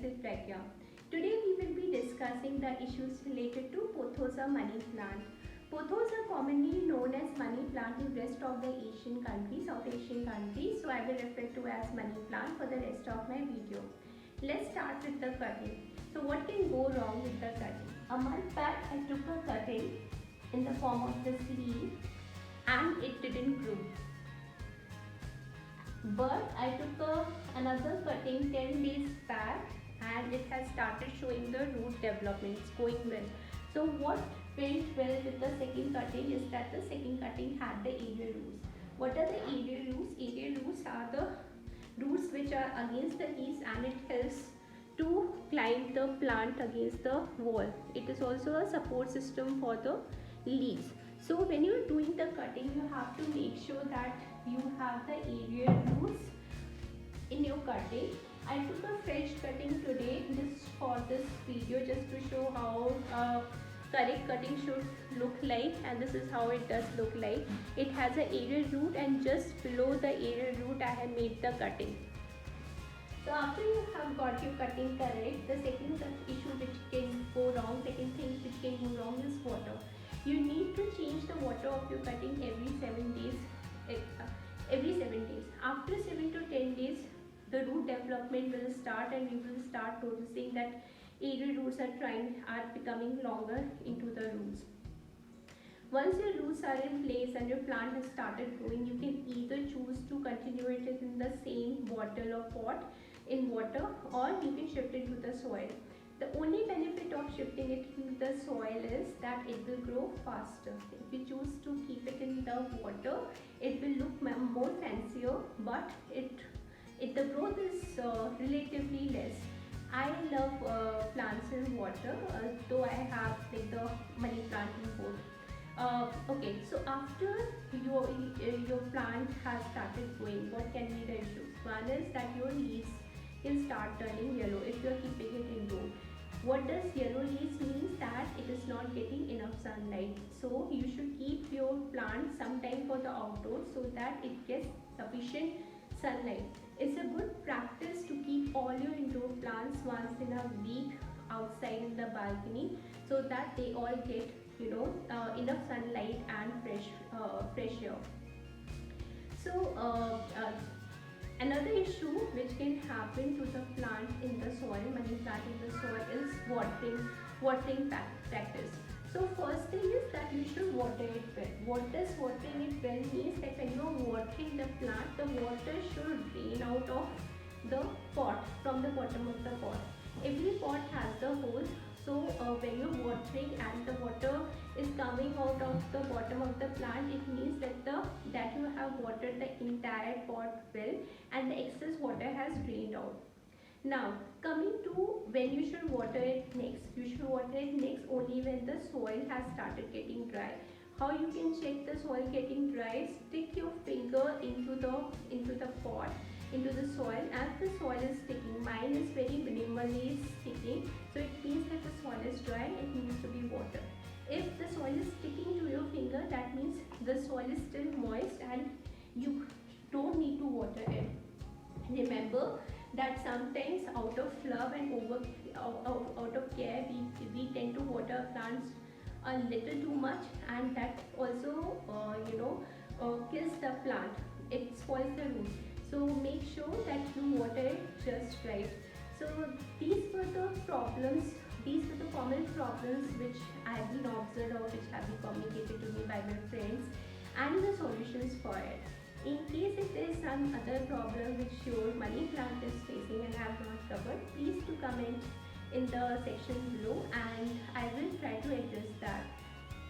is Pragya. Today we will be discussing the issues related to Pothosa money plant. Pothos are commonly known as money plant in rest of the Asian countries, South Asian countries. So I will refer to as money plant for the rest of my video. Let's start with the cutting. So what can go wrong with the cutting? A month back I took a cutting in the form of the leaf and it didn't grow. But I took another cutting 10 days back and it has started showing the root development. It's going well. So what went well with the second cutting is that the second cutting had the aerial roots. What are the aerial roots? Aerial roots are the roots which are against the leaves and it helps to climb the plant against the wall. It is also a support system for the leaves. So when you are doing the cutting, you have to make sure that you have the aerial roots in your cutting. I took a fresh cutting today just for this video, just to show how correct cutting should look like, and this is how it does look like. It has an aerial root and just below the aerial root I have made the cutting. So after you have got your cutting correct, the second issue which can go wrong, second thing which can go wrong is water. You need to change the water of your cutting every 7 days. After 7 to 10 days, the root development will start and you will start noticing that aerial roots are becoming longer into the roots. Once your roots are in place and your plant has started growing, you can either choose to continue it in the same bottle or pot in water, or you can shift it to the soil. The only benefit of shifting it to the soil is that it will grow faster. If you choose to keep it in the water, it will look more fancier, but the growth is relatively less. I love plants in water, though I have like the money plant in both. Okay, so after your plant has started growing, what can be the issues? One is that your leaves can start turning yellow if you are keeping it indoor. What does yellow leaves means? That it is not getting enough sunlight. So you should keep your plant sometime for the outdoors so that it gets sufficient sunlight. It's a good practice to keep all your indoor plants once in a week outside in the balcony so that they all get enough sunlight and fresh air. So another issue which can happen to the plant in the soil, money plant in the soil, is watering practice. So first thing is that you should water it well. What does watering it well means? That when you are watering the plant, the water should drain out of the pot, from the bottom of the pot. Every pot has the hole. So when you're watering and the water is coming out of the bottom of the plant, it means that you have watered the entire pot well and the excess water has drained out. Now coming to when you should water it next. You should water it next only when the soil has started getting dry. How you can check the soil getting dry? Stick your finger into the pot, into the soil, and the soil is sticking. Mine is very minimally sticking, so it means that the soil is dry, it needs to be watered. If the soil is sticking to your finger, that means the soil is still moist and you don't need to water it. Remember that sometimes out of love and out of care, we tend to water plants a little too much, and that also kills the plant. It spoils the root. So make sure that you water it just right. So these were the common problems which I have been observed or which have been communicated to me by my friends, and the solutions for it. In case if there is some other problem which your money plant is facing and I have not covered, please do comment in the section below and I will try to address that.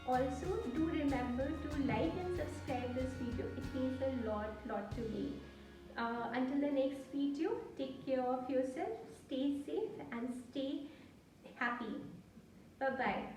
Also, do remember to like and subscribe this video. It means a lot to me. Until the next video, take care of yourself, stay safe and stay happy. Bye bye.